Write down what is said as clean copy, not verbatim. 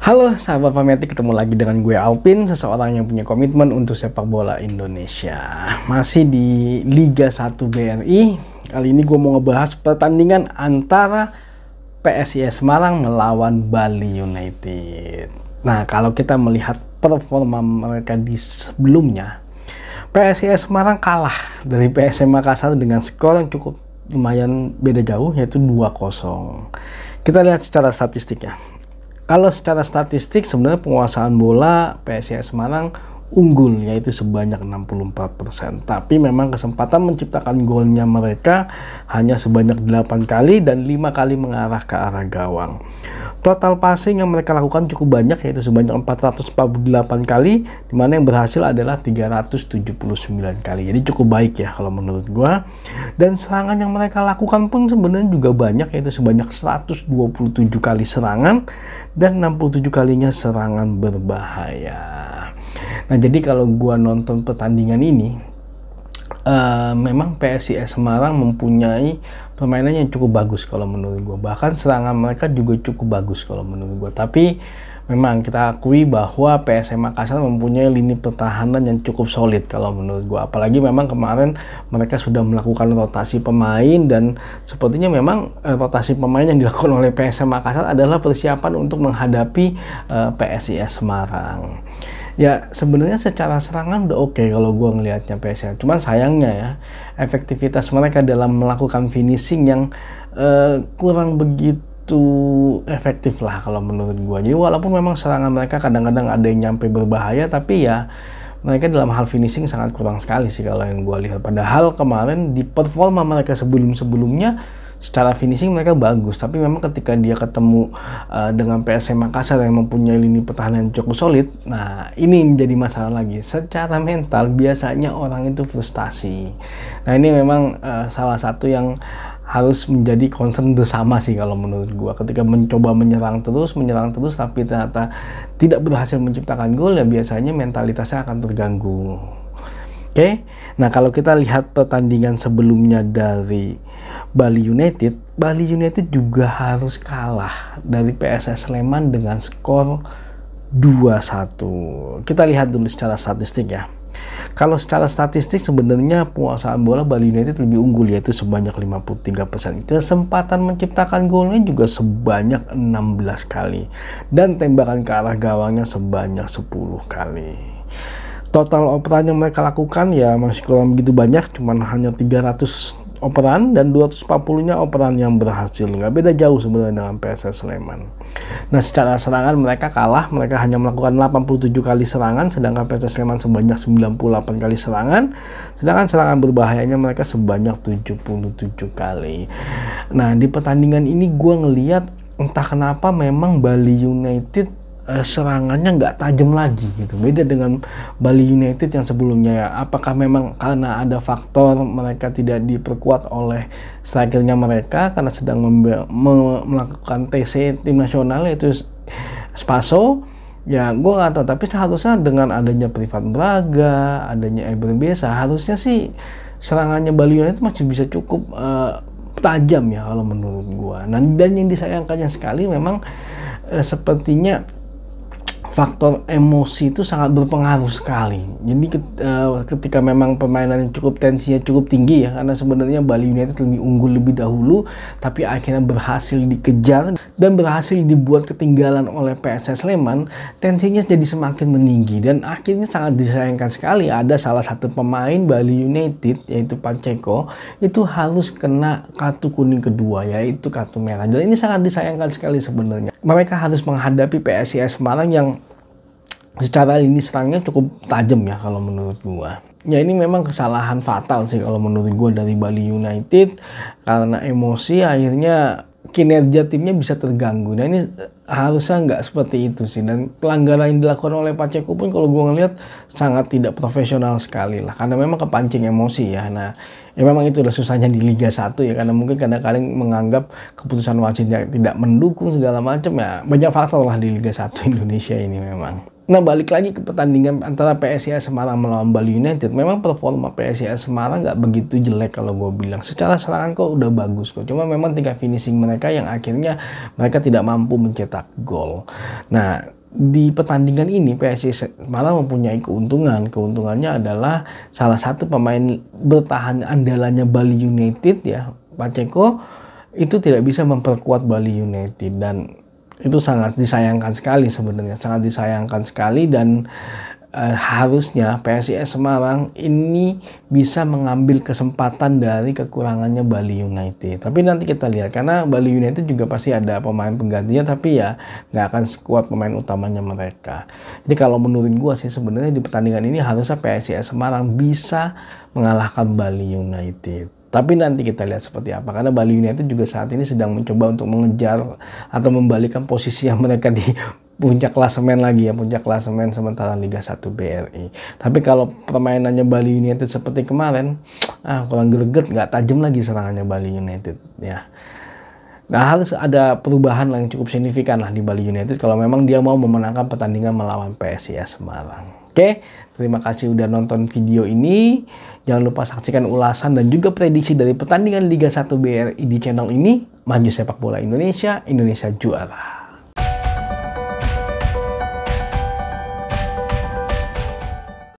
Halo sahabat Pametik, ketemu lagi dengan gue Alpin, seseorang yang punya komitmen untuk sepak bola Indonesia. Masih di Liga 1 BRI. Kali ini gue mau ngebahas pertandingan antara PSIS Semarang melawan Bali United. Nah, kalau kita melihat performa mereka di sebelumnya, PSIS Semarang kalah dari PSM Makassar dengan skor yang cukup lumayan beda jauh, yaitu 2-0. Kita lihat secara statistiknya. Kalau secara statistik sebenarnya penguasaan bola PSIS Semarang unggul, yaitu sebanyak 64%. Tapi memang kesempatan menciptakan golnya mereka hanya sebanyak 8 kali dan 5 kali mengarah ke arah gawang. Total passing yang mereka lakukan cukup banyak, yaitu sebanyak 448 kali, dimana yang berhasil adalah 379 kali. Jadi cukup baik ya kalau menurut gua. Dan serangan yang mereka lakukan pun sebenarnya juga banyak, yaitu sebanyak 127 kali serangan dan 67 kalinya serangan berbahaya. Nah, jadi kalau gua nonton pertandingan ini, memang PSIS Semarang mempunyai permainan yang cukup bagus kalau menurut gue. Bahkan serangan mereka juga cukup bagus kalau menurut gue. Tapi memang kita akui bahwa PSM Makassar mempunyai lini pertahanan yang cukup solid kalau menurut gue. Apalagi memang kemarin mereka sudah melakukan rotasi pemain, dan sepertinya memang rotasi pemain yang dilakukan oleh PSM Makassar adalah persiapan untuk menghadapi PSIS Semarang. Ya sebenarnya secara serangan udah oke kalau gue ngelihatnya PSM. Cuman sayangnya ya, efektivitas mereka dalam melakukan finishing yang kurang begitu efektif lah kalau menurut gue. Jadi walaupun memang serangan mereka kadang-kadang ada yang nyampe berbahaya, tapi ya mereka dalam hal finishing sangat kurang sekali sih kalau yang gue lihat. Padahal kemarin di performa mereka sebelum-sebelumnya secara finishing mereka bagus, tapi memang ketika dia ketemu dengan PSM Makassar yang mempunyai lini pertahanan yang cukup solid, nah ini menjadi masalah lagi. Secara mental biasanya orang itu frustasi. Nah ini memang salah satu yang harus menjadi concern bersama sih kalau menurut gua. Ketika mencoba menyerang terus tapi ternyata tidak berhasil menciptakan gol, ya biasanya mentalitasnya akan terganggu. Oke, nah kalau kita lihat pertandingan sebelumnya dari Bali United juga harus kalah dari PSS Sleman dengan skor 2-1. Kita lihat dulu secara statistik ya. Kalau secara statistik sebenarnya penguasaan bola Bali United lebih unggul, yaitu sebanyak 53%. Kesempatan menciptakan golnya juga sebanyak 16 kali. Dan tembakan ke arah gawangnya sebanyak 10 kali. Total operan yang mereka lakukan ya masih kurang begitu banyak, cuman hanya 300 operan dan 240-nya operan yang berhasil. Nggak beda jauh sebenarnya dengan PSS Sleman. Nah, secara serangan mereka kalah, mereka hanya melakukan 87 kali serangan, sedangkan PSS Sleman sebanyak 98 kali serangan, sedangkan serangan berbahayanya mereka sebanyak 77 kali. Nah, di pertandingan ini gue ngelihat entah kenapa memang Bali United serangannya nggak tajam lagi gitu, beda dengan Bali United yang sebelumnya ya. Apakah memang karena ada faktor mereka tidak diperkuat oleh strikernya mereka karena sedang melakukan TC tim nasional, yaitu Spaso ya, gue nggak tahu. Tapi seharusnya dengan adanya Privat Braga, adanya Eber Besa, harusnya sih serangannya Bali United masih bisa cukup tajam ya kalau menurut gue. Nah, dan yang disayangkannya sekali memang sepertinya faktor emosi itu sangat berpengaruh sekali. Jadi ketika memang permainan yang cukup tensinya cukup tinggi ya, karena sebenarnya Bali United lebih unggul lebih dahulu, tapi akhirnya berhasil dikejar dan berhasil dibuat ketinggalan oleh PSS Sleman, tensinya jadi semakin meninggi dan akhirnya sangat disayangkan sekali ada salah satu pemain Bali United, yaitu Pacheco, itu harus kena kartu kuning kedua, yaitu kartu merah. Dan ini sangat disayangkan sekali sebenarnya. Mereka harus menghadapi PSIS Semarang yang secara lini serangnya cukup tajam ya kalau menurut gua. Ya ini memang kesalahan fatal sih kalau menurut gua dari Bali United, karena emosi akhirnya kinerja timnya bisa terganggu. Nah ini harusnya nggak seperti itu sih, dan pelanggaran yang dilakukan oleh Pacheco pun kalau gue ngeliat sangat tidak profesional sekali lah, karena memang kepancing emosi ya. Nah ya memang itu udah susahnya di Liga 1 ya, karena mungkin kadang-kadang menganggap keputusan wasitnya tidak mendukung segala macam ya, banyak faktor lah di Liga 1 Indonesia ini memang. Nah, balik lagi ke pertandingan antara PSIS Semarang melawan Bali United. Memang performa PSIS Semarang nggak begitu jelek kalau gue bilang. Secara serangan kok udah bagus kok. Cuma memang tingkat finishing mereka yang akhirnya mereka tidak mampu mencetak gol. Nah, di pertandingan ini PSIS Semarang mempunyai keuntungan. Keuntungannya adalah salah satu pemain bertahan andalannya Bali United ya, Pacheco, itu tidak bisa memperkuat Bali United, dan itu sangat disayangkan sekali sebenarnya, sangat disayangkan sekali. Dan harusnya PSIS Semarang ini bisa mengambil kesempatan dari kekurangannya Bali United. Tapi nanti kita lihat, karena Bali United juga pasti ada pemain penggantinya, tapi ya nggak akan sekuat pemain utamanya mereka. Jadi kalau menurut gua sih sebenarnya di pertandingan ini harusnya PSIS Semarang bisa mengalahkan Bali United. Tapi nanti kita lihat seperti apa, karena Bali United juga saat ini sedang mencoba untuk mengejar atau membalikan posisi yang mereka di puncak klasemen lagi ya, puncak klasemen sementara Liga 1 BRI. Tapi kalau permainannya Bali United seperti kemarin, kurang greget, nggak tajam lagi serangannya Bali United ya. Nah, harus ada perubahan yang cukup signifikan lah di Bali United kalau memang dia mau memenangkan pertandingan melawan PSIS Semarang. Oke, terima kasih udah nonton video ini. Jangan lupa saksikan ulasan dan juga prediksi dari pertandingan Liga 1 BRI di channel ini. Maju sepak bola Indonesia, Indonesia juara.